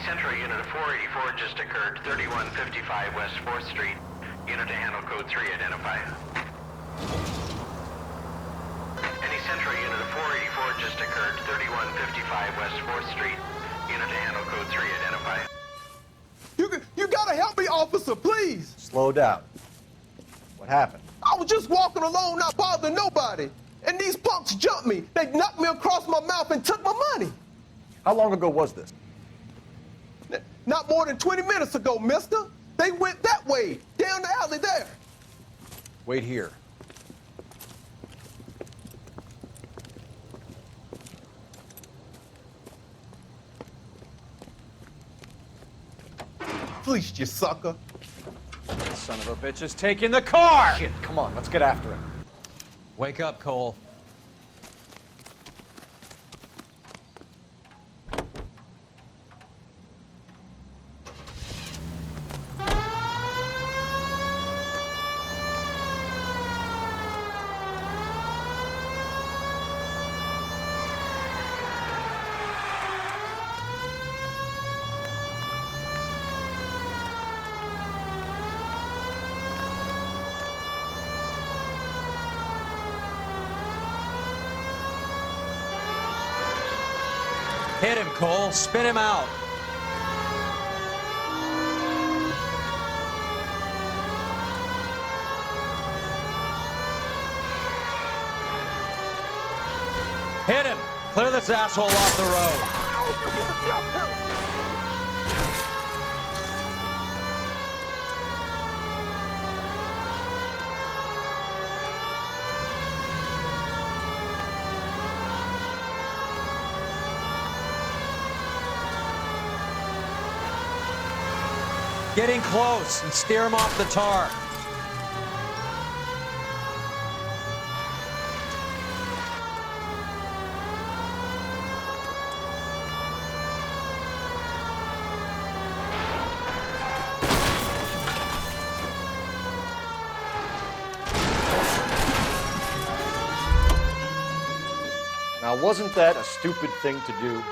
Central unit of 484 just occurred, 3155 West 4th Street. Unit to handle code 3, identify. Any Central unit of 484 just occurred, 3155 West 4th Street. Unit to handle code 3, identify. You gotta help me, officer, please. Slow down. What happened? I was just walking along, not bothering nobody. And these punks jumped me. They knocked me across my mouth and took my money. How long ago was this? Not more than 20 minutes ago, mister. They went that way, down the alley there. Wait here. Fleeced you, sucker. Son of a bitch is taking the car! Shit, come on, let's get after him. Wake up, Cole. Hit him, Cole. Spin him out. Hit him. Clear this asshole off the road. Getting close and steer him off the tar. Now, wasn't that a stupid thing to do?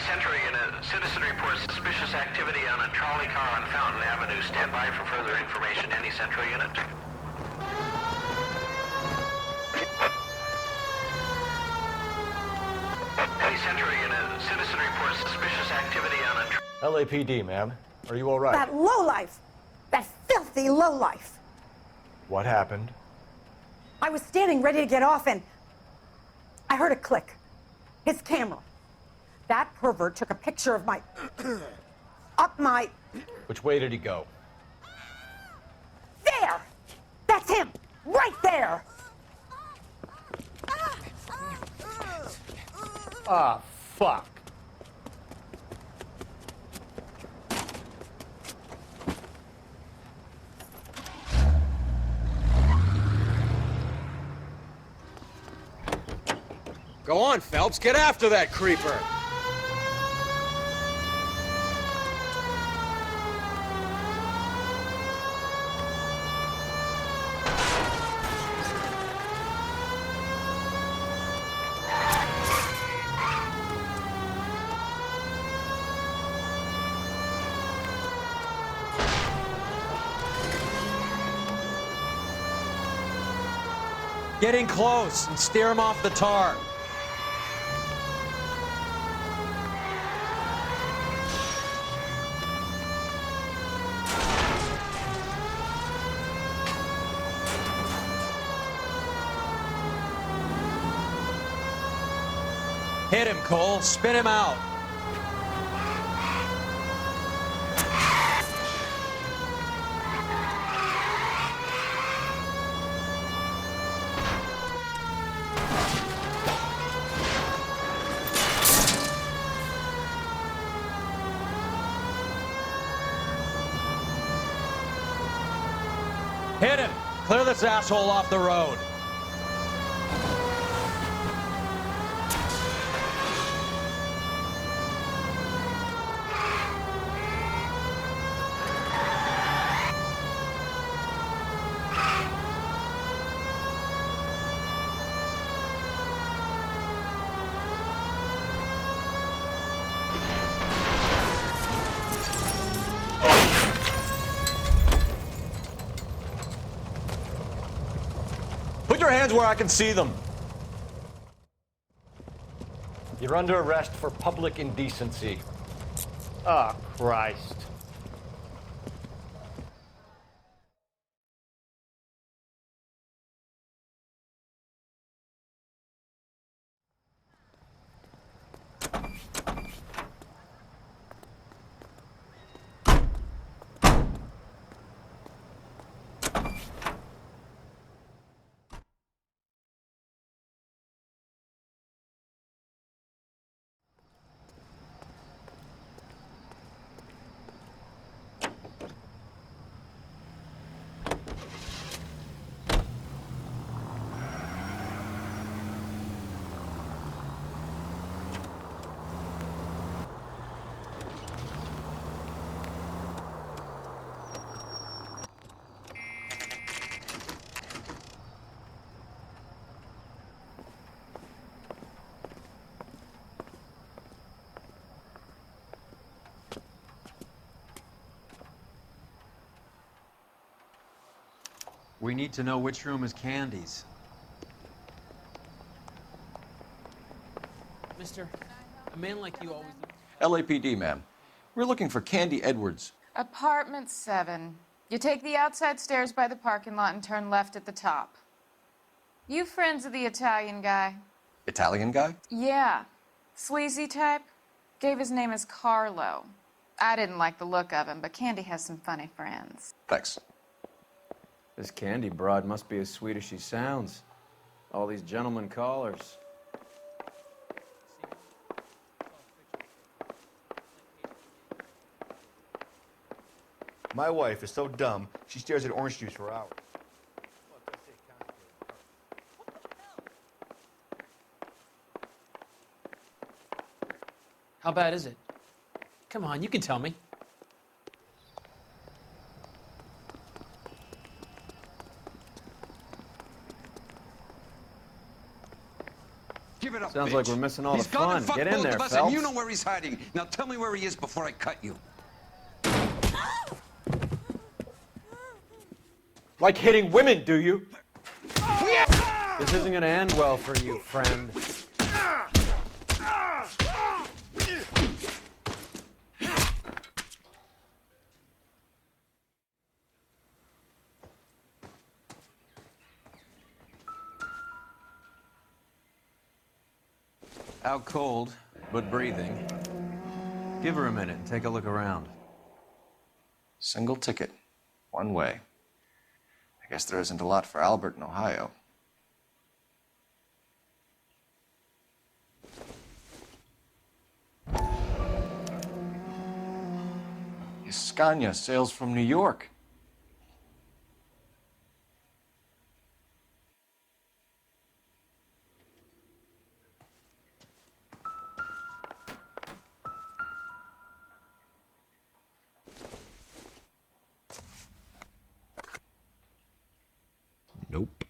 Central unit, citizen reports suspicious activity on a trolley car on Fountain Avenue. Stand by for further information. Any Central unit. Any Central unit, citizen reports suspicious activity on a LAPD, ma'am. Are you all right? That lowlife! That filthy lowlife! What happened? I was standing ready to get off and I heard a click. His camera. That pervert took a picture of my... up my... Which way did he go? There! That's him! Right there! Ah, fuck. Go on, Phelps. Get after that creeper. Getting close and steer him off the tar. Hit him, Cole. Spin him out. Clear this asshole off the road. Put your hands where I can see them. You're under arrest for public indecency. Oh, Christ. We need to know which room is Candy's. Mister, a man like you always... LAPD, ma'am. We're looking for Candy Edwards. Apartment 7. You take the outside stairs by the parking lot and turn left at the top. You friends of the Italian guy? Italian guy? Yeah. Sleazy type? Gave his name as Carlo. I didn't like the look of him, but Candy has some funny friends. Thanks. This Candy broad must be as sweet as she sounds. All these gentlemen callers. My wife is so dumb, she stares at orange juice for hours. How bad is it? Come on, you can tell me. Give it up, Sounds bitch. like we're missing all the He's gone fun. and fucked Get in both there, of us, Phelps. and you know where he's hiding. Now tell me where he is before I cut you. Like hitting women, do you? This isn't gonna end well for you, friend. Out cold, but breathing. Give her a minute and take a look around. Single ticket. One way. I guess there isn't a lot for Albert in Ohio. Scania sails from New York. Nope.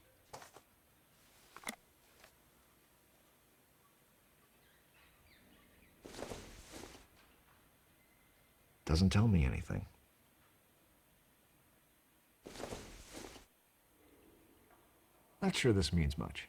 Doesn't tell me anything. Not sure this means much.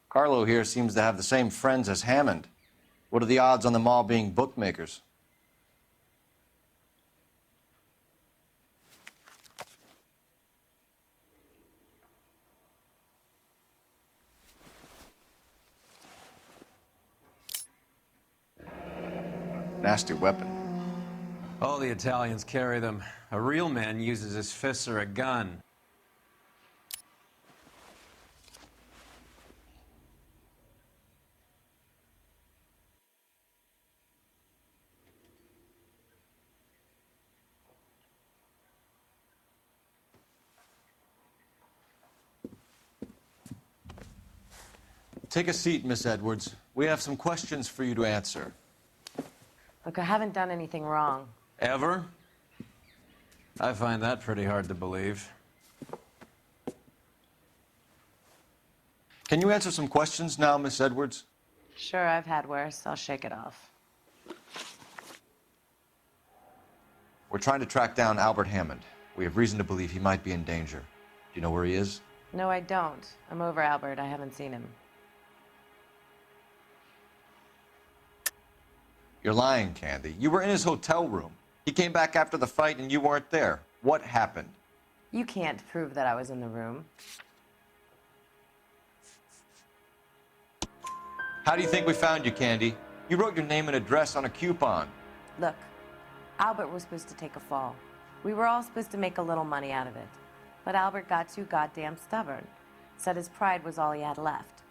Carlo here seems to have the same friends as Hammond. What are the odds on them all being bookmakers? Nasty weapon. All the Italians carry them. A real man uses his fists or a gun. Take a seat, Miss Edwards. We have some questions for you to answer. Look, I haven't done anything wrong. Ever? I find that pretty hard to believe. Can you answer some questions now, Miss Edwards? Sure, I've had worse. I'll shake it off. We're trying to track down Albert Hammond. We have reason to believe he might be in danger. Do you know where he is? No, I don't. I'm over Albert. I haven't seen him. You're lying, Candy. You were in his hotel room. He came back after the fight and you weren't there. What happened? You can't prove that I was in the room. How do you think we found you, Candy? You wrote your name and address on a coupon. Look, Albert was supposed to take a fall. We were all supposed to make a little money out of it. But Albert got too goddamn stubborn. Said his pride was all he had left.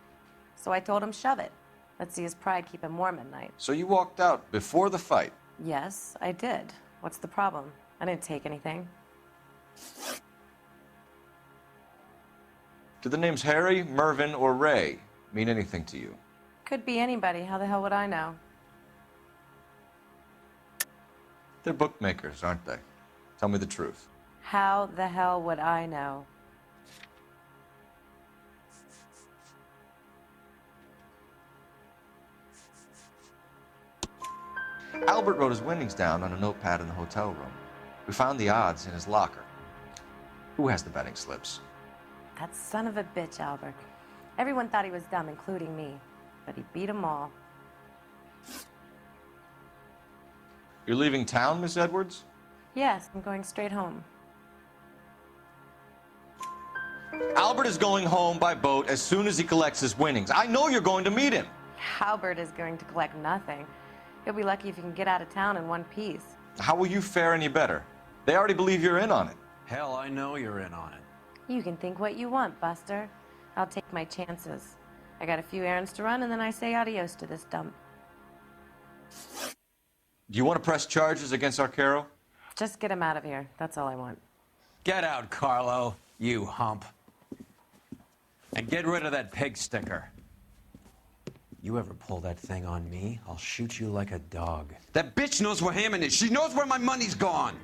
So I told him, shove it. Let's see his pride keep him warm at night. So you walked out before the fight? Yes, I did. What's the problem? I didn't take anything. Do the names Harry, Mervyn, or Ray mean anything to you? Could be anybody. How the hell would I know? They're bookmakers, aren't they? Tell me the truth. How the hell would I know? Albert wrote his winnings down on a notepad in the hotel room. We found the odds in his locker. Who has the betting slips? That son of a bitch, Albert. Everyone thought he was dumb, including me. But he beat them all. You're leaving town, Miss Edwards? Yes, I'm going straight home. Albert is going home by boat as soon as he collects his winnings. I know you're going to meet him. Albert is going to collect nothing. He'll be lucky if he can get out of town in one piece. How will you fare any better? They already believe you're in on it. Hell, I know you're in on it. You can think what you want, Buster. I'll take my chances. I got a few errands to run, and then I say adios to this dump. Do you want to press charges against Arcaro? Just get him out of here. That's all I want. Get out, Carlo, you hump. And get rid of that pig sticker. You ever pull that thing on me, I'll shoot you like a dog. That bitch knows where Hammond is. She knows where my money's gone.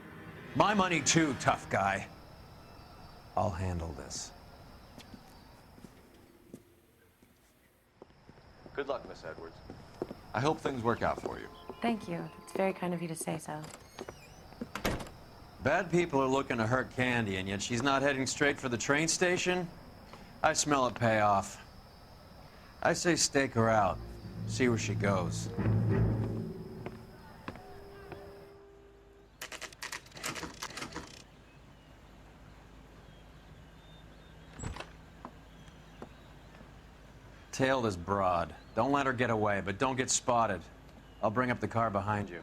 My money too, tough guy. I'll handle this. Good luck, Miss Edwards. I hope things work out for you. Thank you. It's very kind of you to say so. Bad people are looking to hurt Candy, and yet she's not heading straight for the train station? I smell a payoff. I say stake her out. See where she goes. Tail this broad. Don't let her get away, but don't get spotted. I'll bring up the car behind you.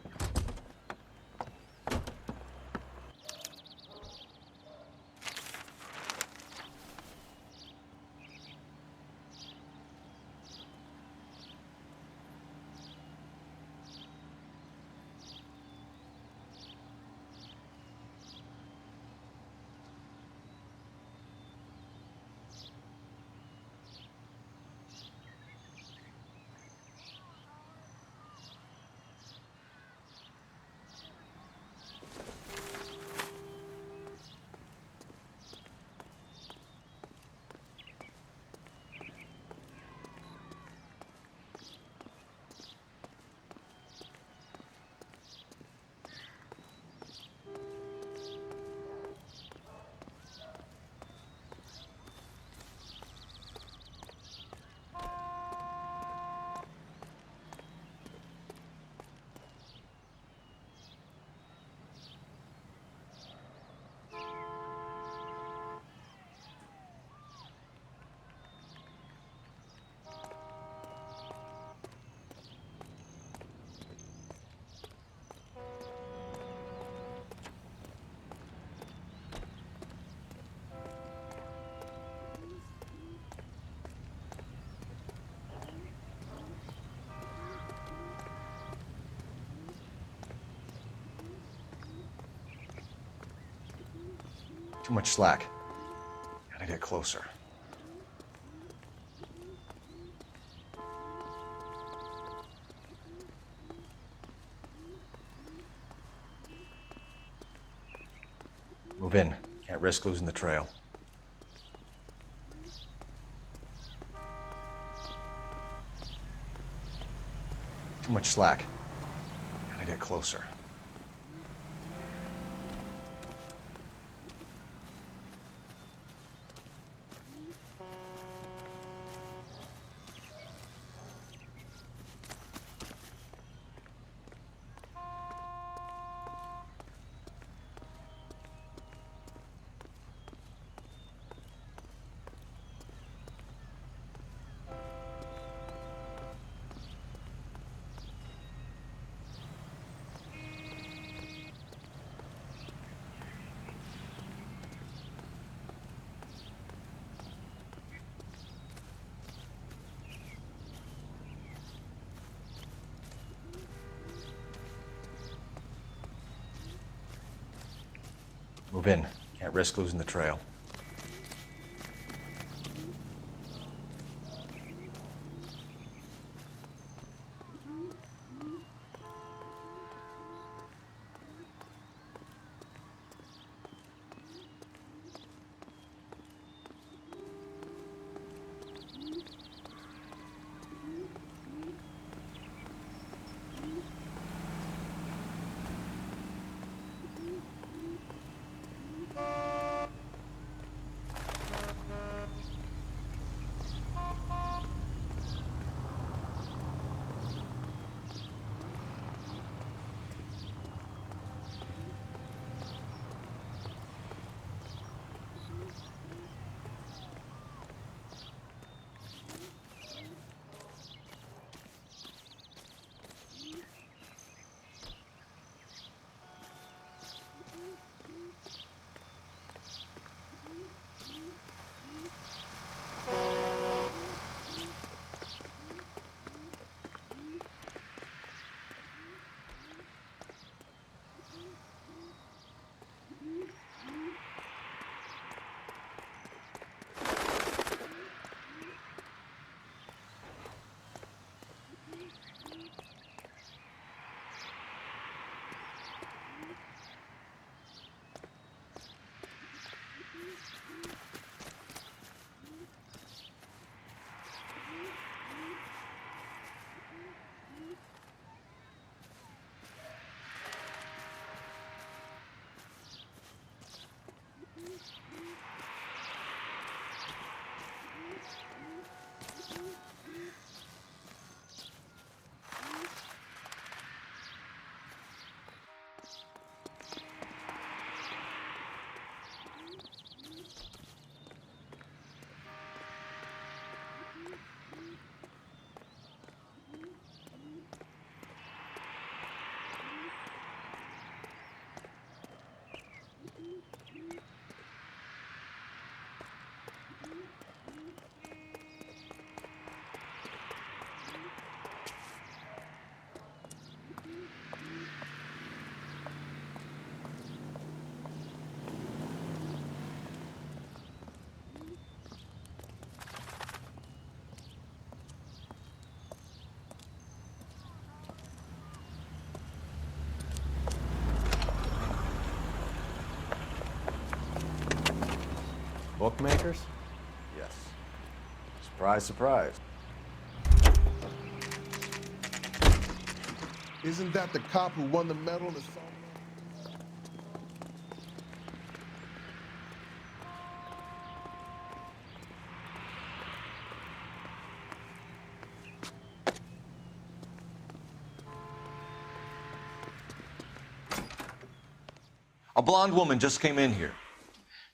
Too much slack. Gotta get closer. Move in. Can't risk losing the trail. Too much slack. Gotta get closer. Move in. Can't risk losing the trail. Bookmakers? Yes. Surprise, surprise. Isn't that the cop who won the medal? A blonde woman just came in here.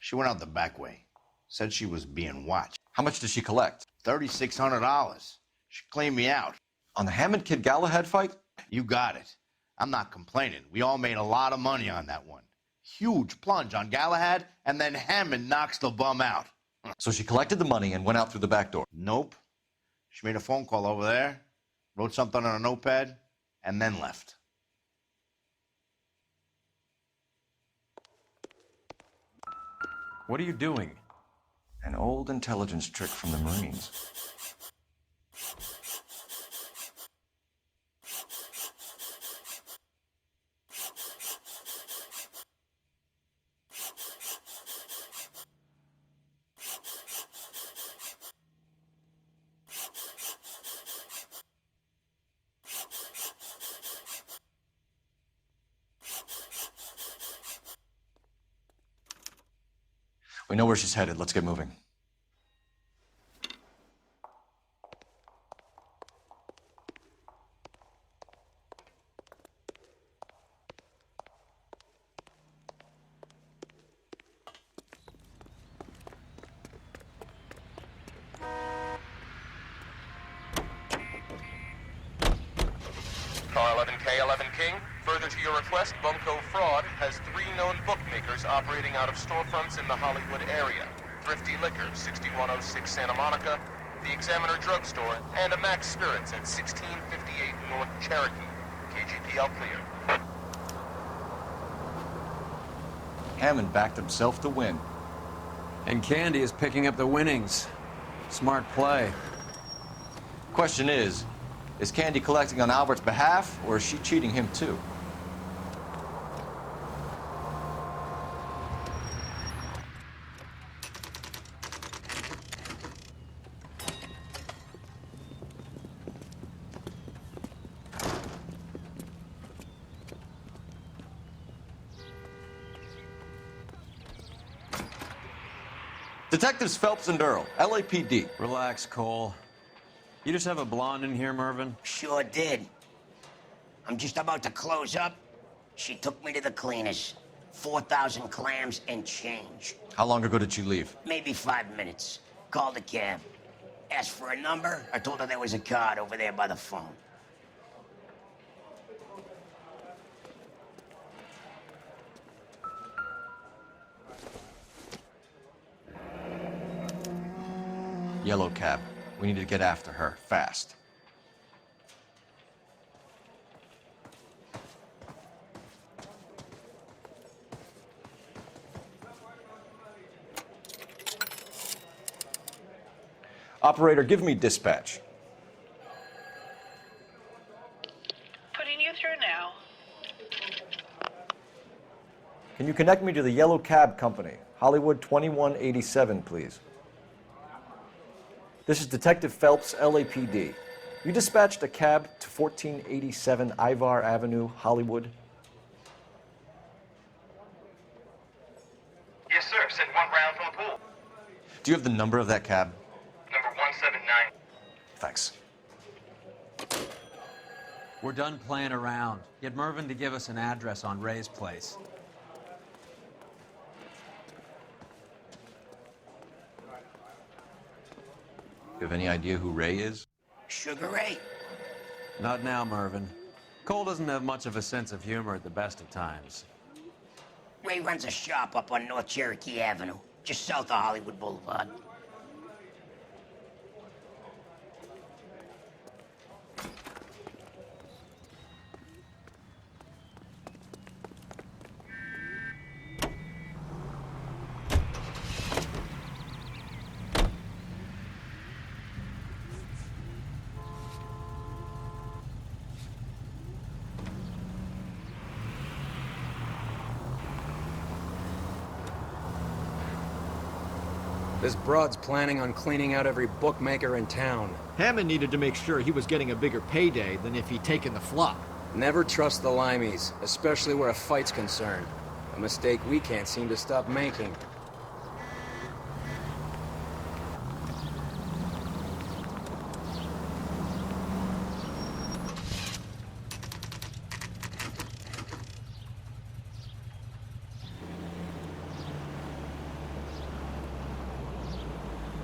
She went out the back way. Said she was being watched. How much did she collect? $3,600. She cleaned me out. On the Hammond Kid Galahad fight? You got it. I'm not complaining. We all made a lot of money on that one. Huge plunge on Galahad, and then Hammond knocks the bum out. So she collected the money and went out through the back door? Nope. She made a phone call over there, wrote something on a notepad, and then left. What are you doing? An old intelligence trick from the Marines. We know where she's headed. Let's get moving. Car 11K, 11 King. Further to your request, Bunko Fraud has 3 known bookmakers operating out of storefronts in the Hollywood area. Thrifty Liquor, 6106 Santa Monica, the Examiner Drugstore, and a Max Spirits at 1658 North Cherokee. KGPL clear. Hammond backed himself to win. And Candy is picking up the winnings. Smart play. Question is Candy collecting on Albert's behalf, or is she cheating him too? Detectives Phelps and Earl, LAPD. Relax, Cole. You just have a blonde in here, Mervyn? Sure did. I'm just about to close up. She took me to the cleaners. 4,000 clams and change. How long ago did she leave? Maybe 5 minutes. Called a cab. Asked for a number. I told her there was a card over there by the phone. Yellow cab. We need to get after her, fast. Operator, give me dispatch. Putting you through now. Can you connect me to the Yellow Cab Company, Hollywood 2187, please? This is Detective Phelps, LAPD. You dispatched a cab to 1487 Ivar Avenue, Hollywood. Yes, sir. Send 1 round from the pool. Do you have the number of that cab? Number 179. Thanks. We're done playing around. Get Mervyn to give us an address on Ray's place. You have any idea who Ray is? Sugar Ray? Not now, Mervyn. Cole doesn't have much of a sense of humor at the best of times. Ray runs a shop up on North Cherokee Avenue, just south of Hollywood Boulevard. This broad's planning on cleaning out every bookmaker in town. Hammond needed to make sure he was getting a bigger payday than if he'd taken the flop. Never trust the limeys, especially where a fight's concerned. A mistake we can't seem to stop making.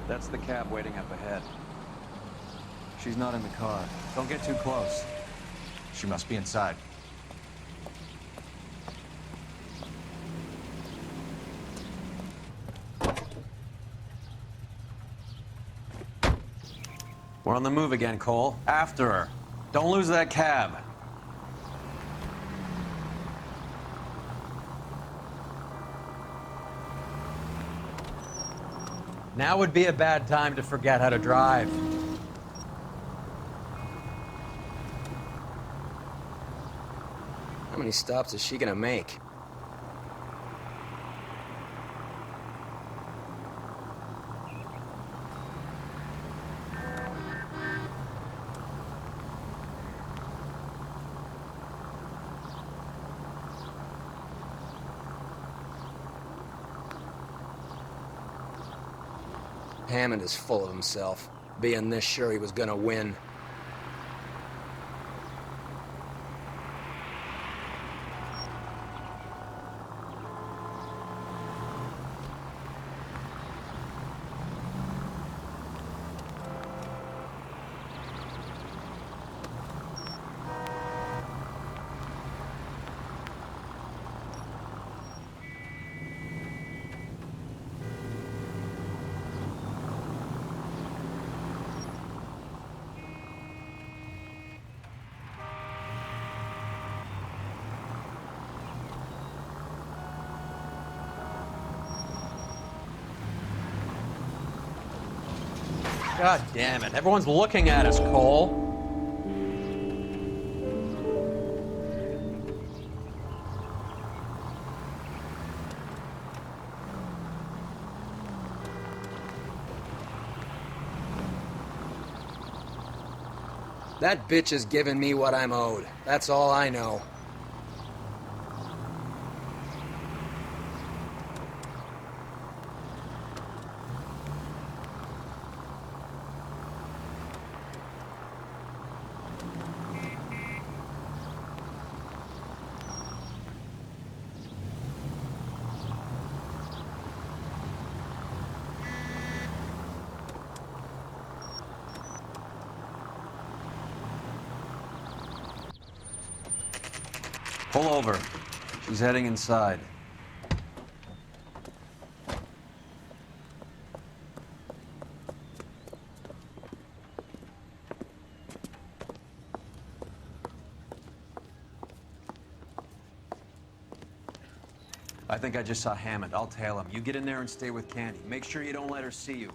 That's the cab waiting up ahead. She's not in the car. Don't get too close. She must be inside. We're on the move again, Cole. After her. Don't lose that cab. Now would be a bad time to forget how to drive. How many stops is she gonna make? Hammond is full of himself, being this sure he was gonna win. God damn it. Everyone's looking at us, Cole. That bitch is giving me what I'm owed. That's all I know. Pull over. She's heading inside. I think I just saw Hammond. I'll tail him. You get in there and stay with Candy. Make sure you don't let her see you.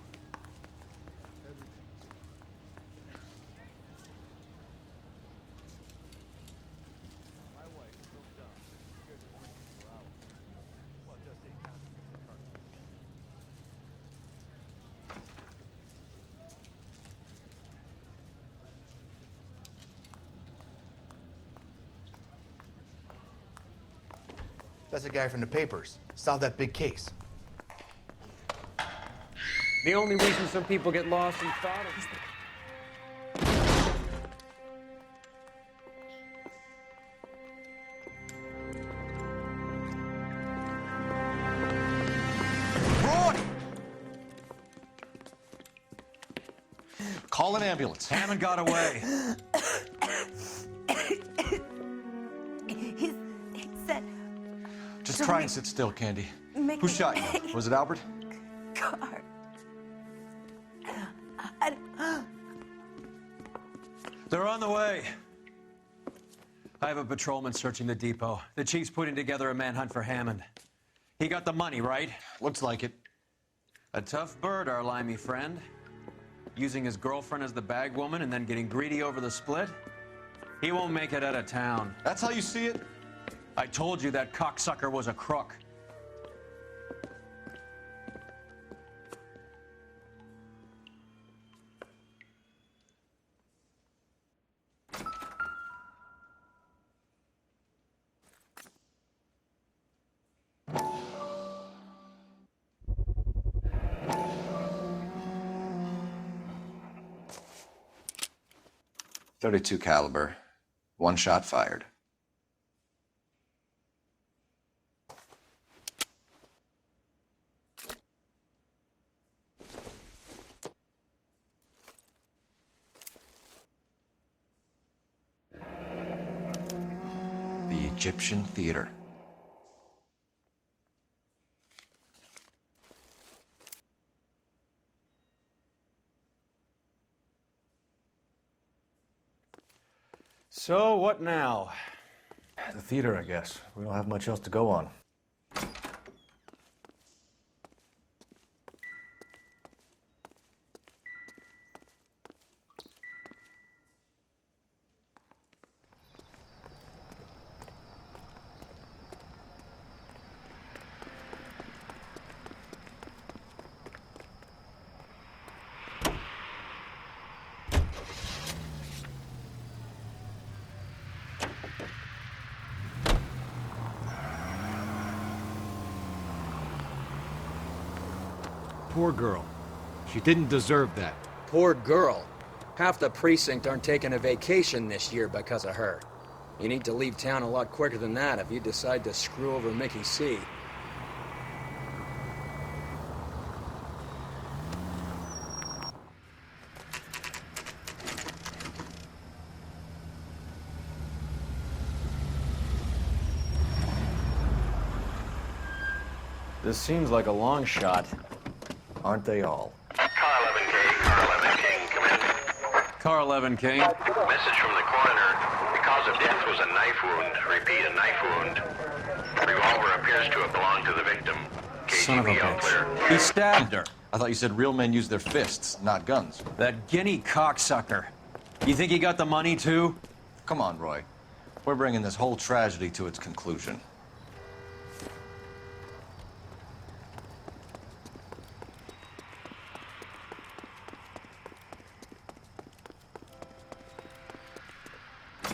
That's the guy from the papers. Solved that big case. The only reason some people get lost in thought is... Call an ambulance. Hammond got away. He said... Just try and sit still, Candy. Make Who me- shot you? Was it Albert? Car. They're on the way. I have a patrolman searching the depot. The chief's putting together a manhunt for Hammond. He got the money, right? Looks like it. A tough bird, our limey friend. Using his girlfriend as the bag woman and then getting greedy over the split. He won't make it out of town. That's how you see it? I told you that cocksucker was a crook. .32 caliber. One shot fired. The Egyptian Theater. So, what now? The theater, I guess. We don't have much else to go on. Poor girl. She didn't deserve that. Poor girl. Half the precinct aren't taking a vacation this year because of her. You need to leave town a lot quicker than that if you decide to screw over Mickey C. This seems like a long shot. Aren't they all? Car 11K, Car 11 King, come in. Car 11 King. Message from the coroner. The cause of death was a knife wound. Repeat, a knife wound. Revolver appears to have belonged to the victim. Son of a KGB all clear. bitch. He stabbed her. I thought you said real men use their fists, not guns. That guinea cocksucker. You think he got the money, too? Come on, Roy. We're bringing this whole tragedy to its conclusion.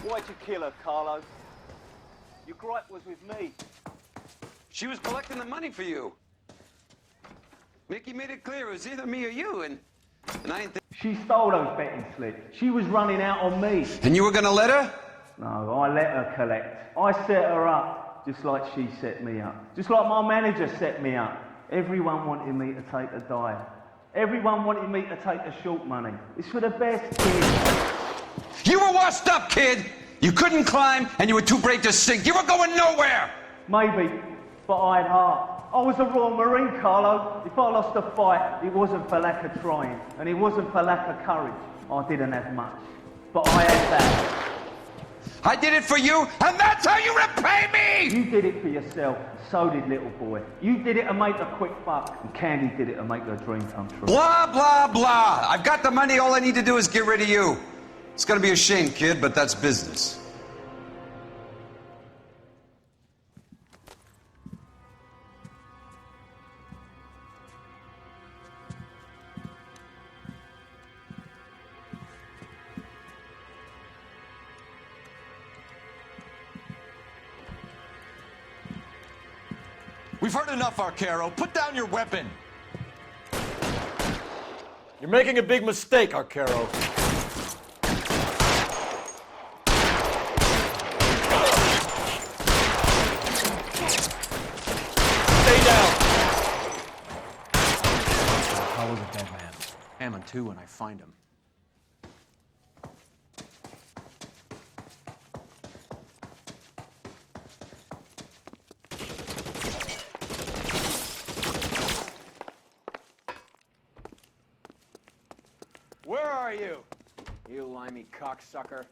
Why'd you kill her, Carlo? Your gripe was with me. She was collecting the money for you. Mickey made it clear it was either me or you, and I didn't think... She stole those betting slips. She was running out on me. And you were gonna let her? No, I let her collect. I set her up, just like she set me up. Just like my manager set me up. Everyone wanted me to take a dive. Everyone wanted me to take the short money. It's for the best kid. You were washed up, kid! You couldn't climb, and you were too brave to sink. You were going nowhere! Maybe, but I had heart. I was a Royal Marine, Carlo. If I lost a fight, it wasn't for lack of trying, and it wasn't for lack of courage. I didn't have much, but I had that. I did it for you, and that's how you repay me! You did it for yourself, so did little boy. You did it to make a quick buck, and Candy did it to make her dream come true. Blah, blah, blah. I've got the money. All I need to do is get rid of you. It's gonna be a shame, kid, but that's business. We've heard enough, Arcaro. Put down your weapon. You're making a big mistake, Arcaro. Stay down. How was a dead man? Hammond, too, when I find him. Where are you? You limey cocksucker.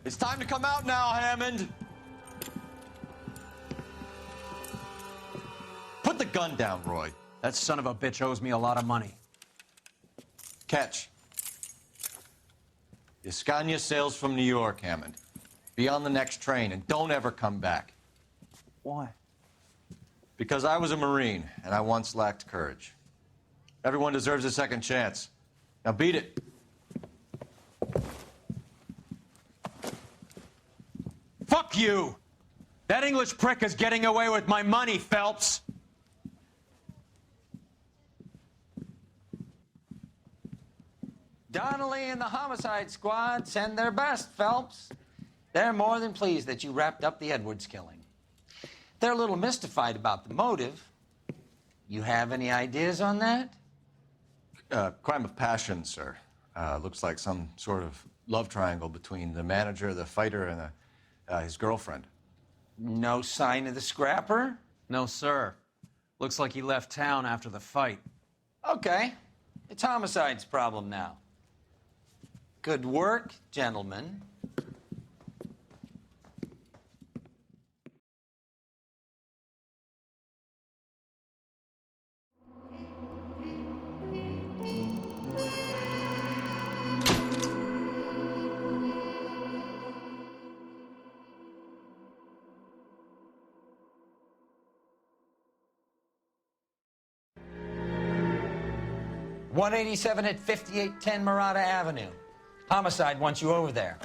It's time to come out now, Hammond. Put the gun down, Roy. That son of a bitch owes me a lot of money. Catch. Escania sails from New York, Hammond. Be on the next train and don't ever come back. Why? Because I was a Marine and I once lacked courage. Everyone deserves a second chance. Now beat it. Fuck you! That English prick is getting away with my money, Phelps! Donnelly and the homicide squad send their best, Phelps. They're more than pleased that you wrapped up the Edwards killing. They're a little mystified about the motive, You have any ideas on that? Crime of passion, sir. Looks like some sort of love triangle between the manager, the fighter, and his girlfriend. No sign of the scrapper? No, sir. Looks like he left town after the fight. Okay. It's homicide's problem now. Good work, gentlemen. .187 at 5810 Murata Avenue. Homicide wants you over there.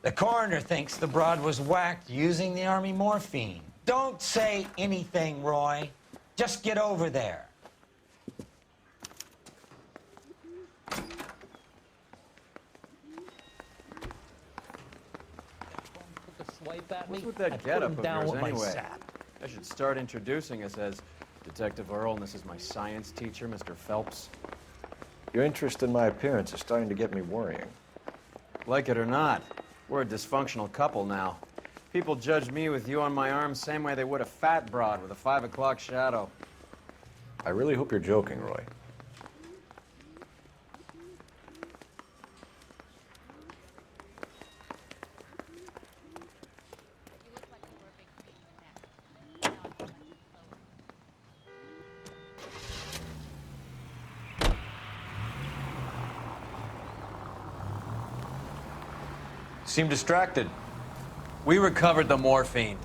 The coroner thinks the broad was whacked using the Army morphine. Don't say anything, Roy. Just get over there. What's with that getup of yours anyway? I should start introducing us as Detective Earl, and this is my science teacher, Mr. Phelps. Your interest in my appearance is starting to get me worrying. Like it or not, we're a dysfunctional couple now. People judge me with you on my arm same way they would a fat broad with a 5 o'clock shadow. I really hope you're joking, Roy. Seem distracted. We recovered the morphine.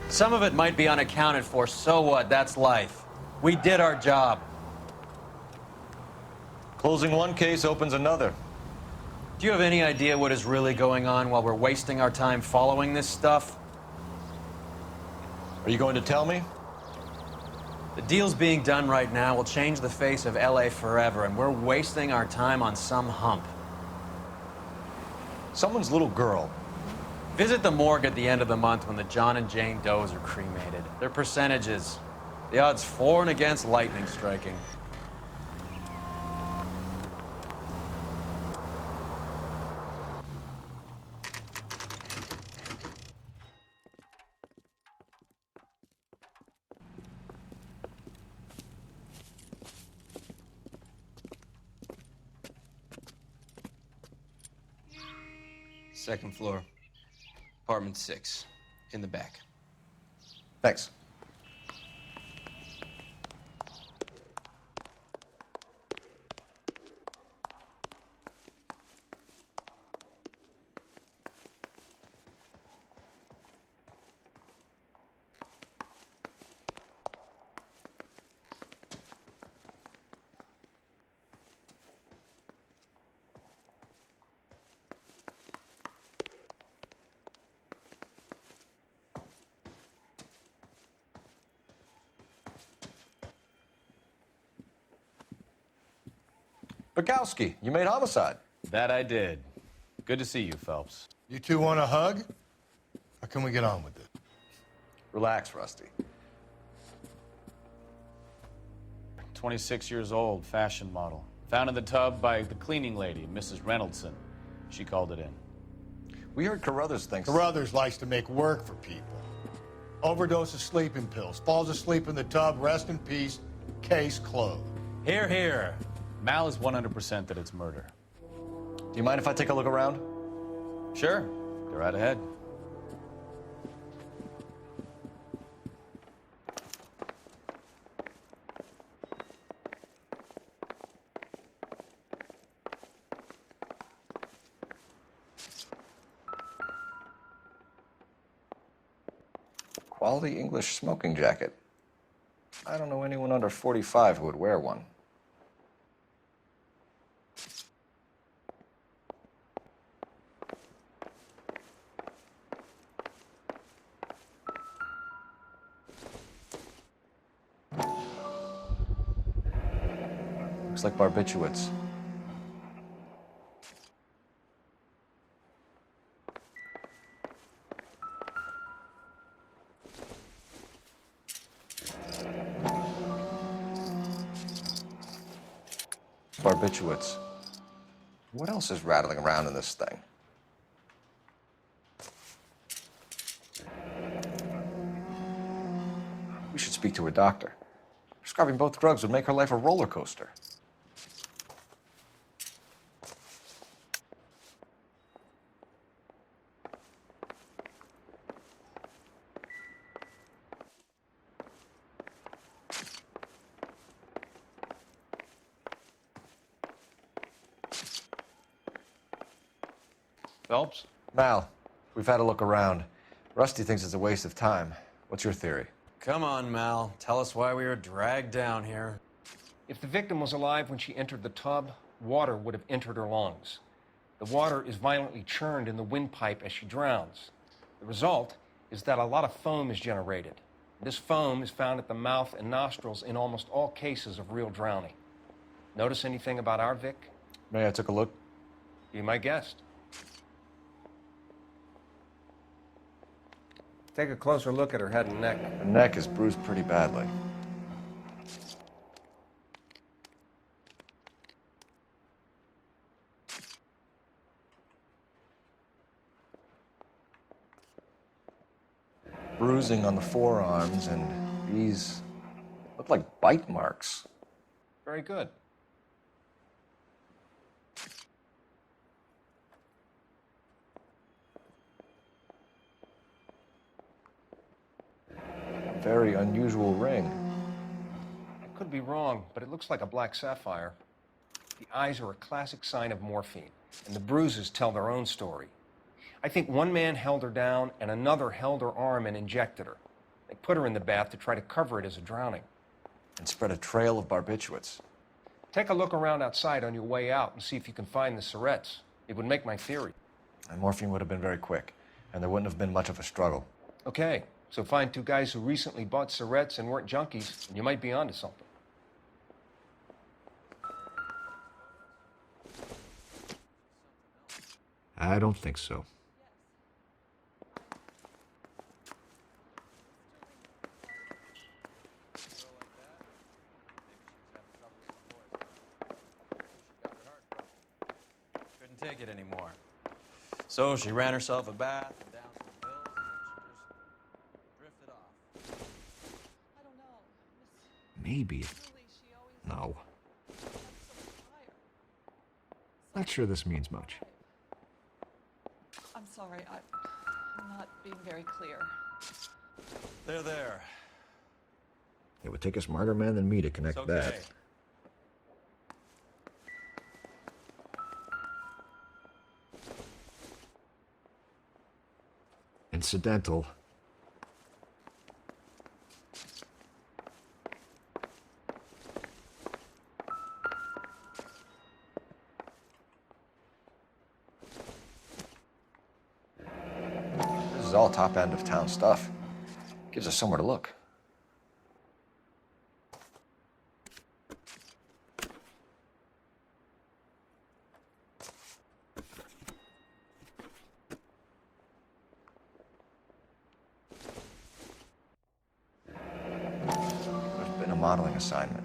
Some of it might be unaccounted for, so what? That's life. We did our job. Closing one case opens another. Do you have any idea what is really going on while we're wasting our time following this stuff? Are you going to tell me? The deals being done right now will change the face of LA forever, and we're wasting our time on some hump. Someone's little girl. Visit the morgue at the end of the month when the John and Jane Does are cremated. Their percentages. The odds for and against lightning striking. Second floor. Apartment 6. In the back. Thanks. Bukowski, you made homicide. That I did. Good to see you, Phelps. You two want a hug? Or can we get on with it? Relax, Rusty. 26 years old, fashion model. Found in the tub by the cleaning lady, Mrs. Reynoldson. She called it in. We heard Carruthers thinks... Carruthers likes to make work for people. Overdose of sleeping pills. Falls asleep in the tub. Rest in peace. Case closed. Here, here. Mal is 100% that it's murder. Do you mind if I take a look around? Sure. Go right ahead. Quality English smoking jacket. I don't know anyone under 45 who would wear one. Looks like barbiturates. barbiturates. What else is rattling around in this thing? We should speak to a doctor. Prescribing both drugs would make her life a roller coaster. Phelps? Mal, we've had a look around. Rusty thinks it's a waste of time. What's your theory? Come on, Mal. Tell us why we were dragged down here. If the victim was alive when she entered the tub, water would have entered her lungs. The water is violently churned in the windpipe as she drowns. The result is that a lot of foam is generated. This foam is found at the mouth and nostrils in almost all cases of real drowning. Notice anything about our Vic? May I took a look? Be my guest. Take a closer look at her head and neck. Her neck is bruised pretty badly. Bruising on the forearms, and these look like bite marks. Very good. Very unusual ring. I could be wrong, but it looks like a black sapphire. The eyes are a classic sign of morphine, and the bruises tell their own story. I think one man held her down and another held her arm and injected her. They put her in the bath to try to cover it as a drowning. And spread a trail of barbiturates. Take a look around outside on your way out and see if you can find the syrettes. It would make my theory. And morphine would have been very quick, and there wouldn't have been much of a struggle. Okay, so find two guys who recently bought syrettes and weren't junkies, and you might be onto something. I don't think so. Couldn't take it anymore. So she ran herself a bath and down some pills, and then she just drifted off. Maybe. No. Not sure this means much. I'm sorry, I'm not being very clear. There. It would take a smarter man than me to connect It's okay. that. Incidental. This is all top end of town stuff. Gives us somewhere to look. There's been a modeling assignment.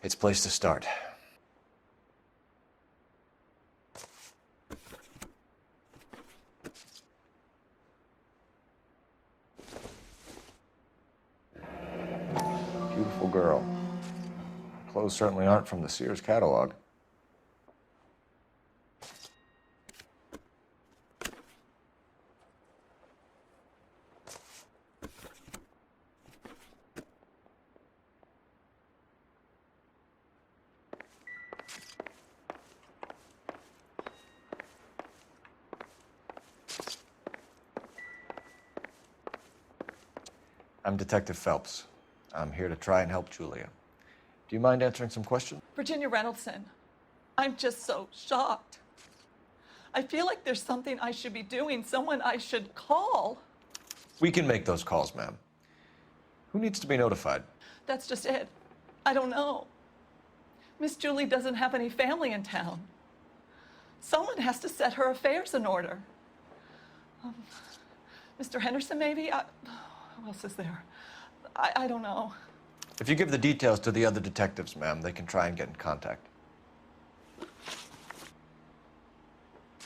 It's a place to start. Beautiful girl. Clothes certainly aren't from the Sears catalog. I'm Detective Phelps. I'm here to try and help Julia. Do you mind answering some questions? Virginia Reynoldson, I'm just so shocked. I feel like there's something I should be doing, someone I should call. We can make those calls, ma'am. Who needs to be notified? That's just it. I don't know. Miss Julie doesn't have any family in town. Someone has to set her affairs in order. Mr. Henderson, maybe? Who else is there? I don't know. If you give the details to the other detectives, ma'am, they can try and get in contact.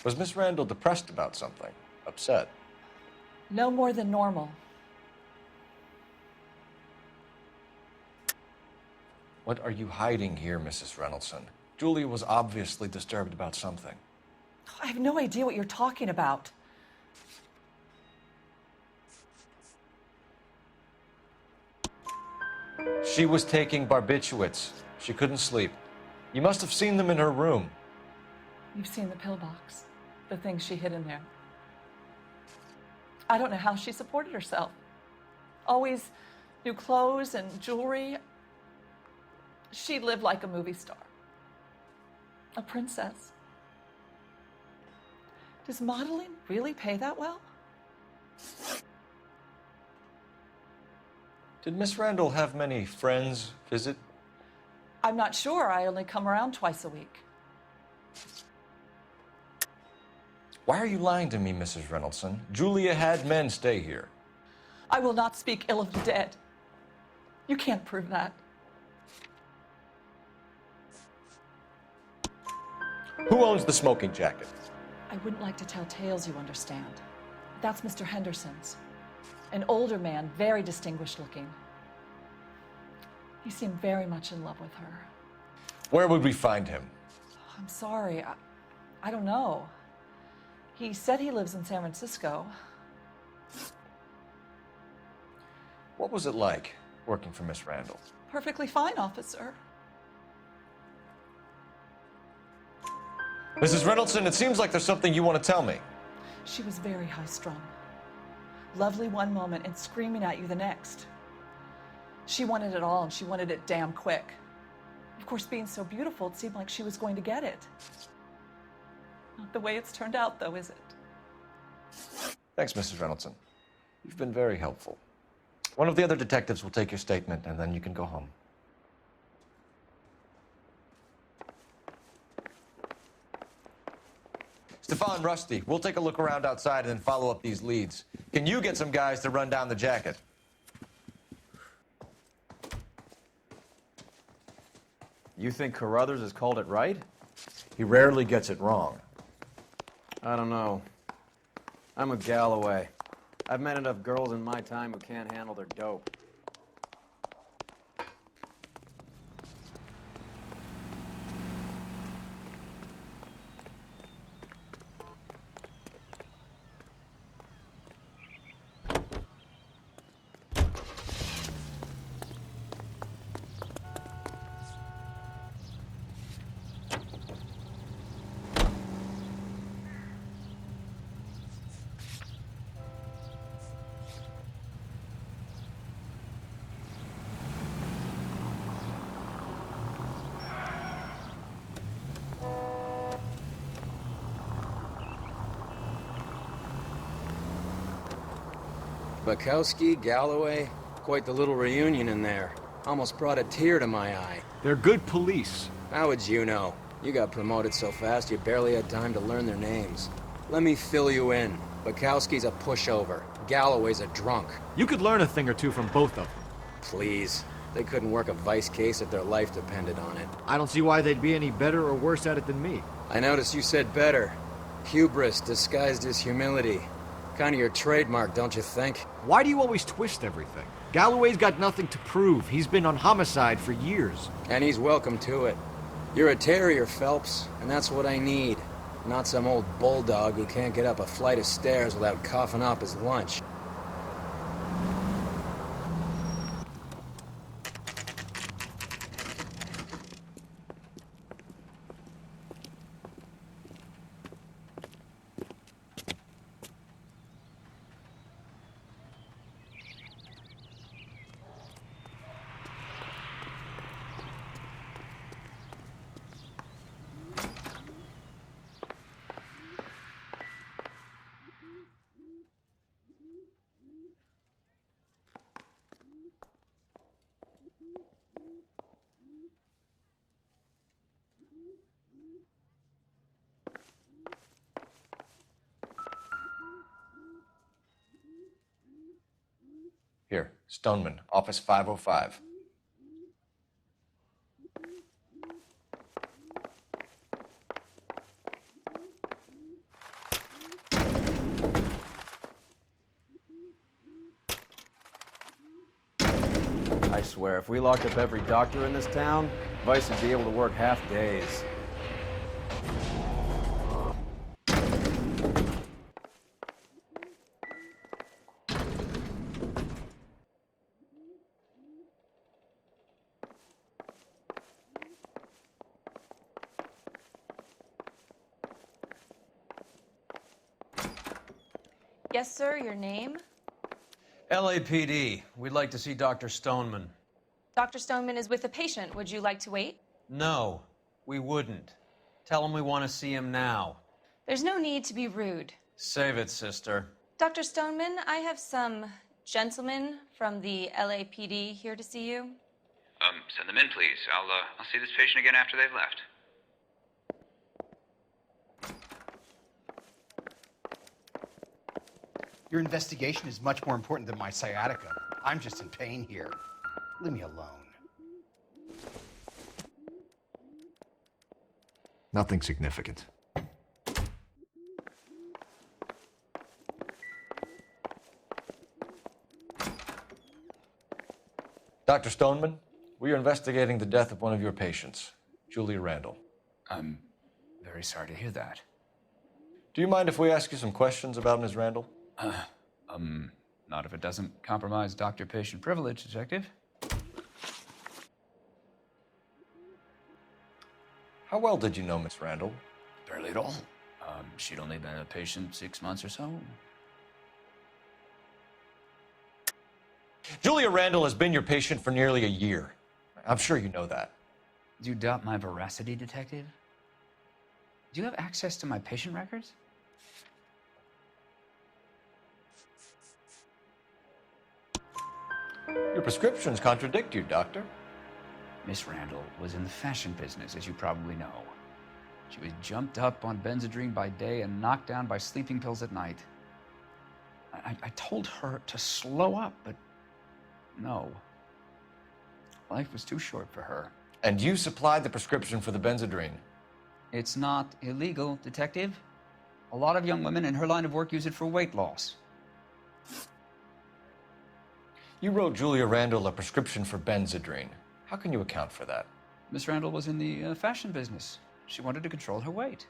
Was Miss Randall depressed about something? Upset? No more than normal. What are you hiding here, Mrs. Reynoldson? Julia was obviously disturbed about something. I have no idea what you're talking about. She was taking barbiturates. She couldn't sleep. You must have seen them in her room. You've seen the pillbox, the things she hid in there. I don't know how she supported herself. Always new clothes and jewelry. She lived like a movie star. A princess. Does modeling really pay that well? Did Miss Randall have many friends visit? I'm not sure. I only come around twice a week. Why are you lying to me, Mrs. Reynoldson? Julia had men stay here. I will not speak ill of the dead. You can't prove that. Who owns the smoking jacket? I wouldn't like to tell tales, you understand. That's Mr. Henderson's. An older man, very distinguished looking. He seemed very much in love with her. Where would we find him? I'm sorry, I don't know. He said he lives in San Francisco. What was it like working for Miss Randall? Perfectly fine, officer. Mrs. Reynoldson, it seems like there's something you want to tell me. She was very high-strung. Lovely one moment and screaming at you the next. She wanted it all, and she wanted it damn quick. Of course, being so beautiful, it seemed like she was going to get it. Not the way it's turned out, though, is it? Thanks, Mrs. Reynoldson. You've been very helpful. One of the other detectives will take your statement, and then you can go home. Stefan, Rusty, we'll take a look around outside and then follow up these leads. Can you get some guys to run down the jacket? You think Carruthers has called it right? He rarely gets it wrong. I don't know. I'm with Galloway. I've met enough girls in my time who can't handle their dope. Bukowski, Galloway, quite the little reunion in there. Almost brought a tear to my eye. They're good police. How would you know? You got promoted so fast you barely had time to learn their names. Let me fill you in. Bukowski's a pushover. Galloway's a drunk. You could learn a thing or two from both of them. Please. They couldn't work a vice case if their life depended on it. I don't see why they'd be any better or worse at it than me. I noticed you said better. Hubris disguised as humility. Kind of your trademark, don't you think? Why do you always twist everything? Galloway's got nothing to prove. He's been on homicide for years. And he's welcome to it. You're a terrier, Phelps, and that's what I need. Not some old bulldog who can't get up a flight of stairs without coughing up his lunch. Here, Stoneman, office 505. I swear, if we locked up every doctor in this town, Vice would be able to work half days. Yes, sir, your name? LAPD. We'd like to see Dr. Stoneman. Dr. Stoneman is with a patient. Would you like to wait? No, we wouldn't. Tell him we want to see him now. There's no need to be rude. Save it, sister. Dr. Stoneman, I have some gentlemen from the LAPD here to see you. Send them in, please. I'll see this patient again after they've left. Your investigation is much more important than my sciatica. I'm just in pain here. Leave me alone. Nothing significant. Dr. Stoneman, we are investigating the death of one of your patients, Julia Randall. I'm very sorry to hear that. Do you mind if we ask you some questions about Ms. Randall? Not if it doesn't compromise doctor-patient privilege, Detective. How well did you know Miss Randall? Barely at all. She'd only been a patient 6 months or so. Julia Randall has been your patient for nearly a year. I'm sure you know that. Do you doubt my veracity, Detective? Do you have access to my patient records? Your prescriptions contradict you, Doctor. Miss Randall was in the fashion business, as you probably know. She was jumped up on Benzedrine by day and knocked down by sleeping pills at night. I told her to slow up, but no. Life was too short for her. And you supplied the prescription for the Benzedrine? It's not illegal, Detective. A lot of young women in her line of work use it for weight loss. You wrote Julia Randall a prescription for Benzedrine. How can you account for that? Miss Randall was in the fashion business. She wanted to control her weight.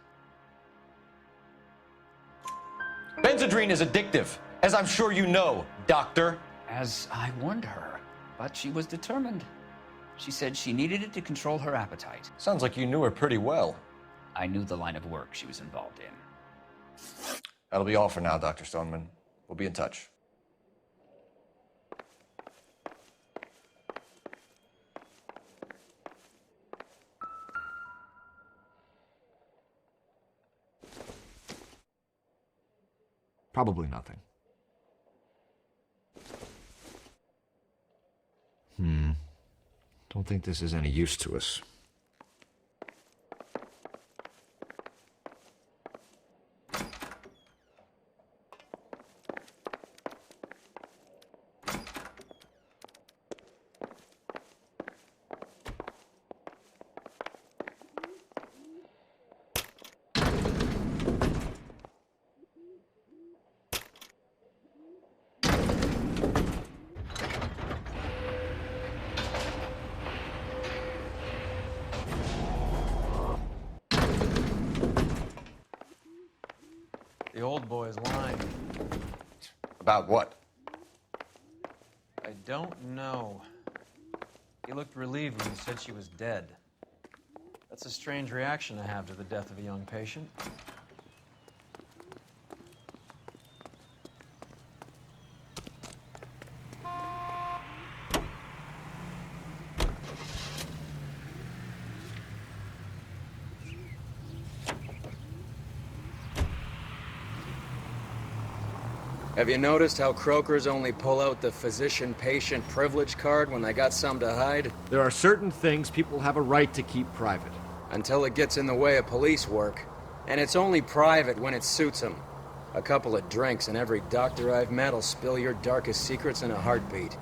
Benzedrine is addictive, as I'm sure you know, Doctor. As I warned her, but she was determined. She said she needed it to control her appetite. Sounds like you knew her pretty well. I knew the line of work she was involved in. That'll be all for now, Dr. Stoneman. We'll be in touch. Probably nothing. Don't think this is any use to us. The old boy's lying. About what? I don't know. He looked relieved when he said she was dead. That's a strange reaction to have to the death of a young patient. Have you noticed how Croakers only pull out the physician-patient privilege card when they got something to hide? There are certain things people have a right to keep private. Until it gets in the way of police work. And it's only private when it suits them. A couple of drinks and every doctor I've met will spill your darkest secrets in a heartbeat.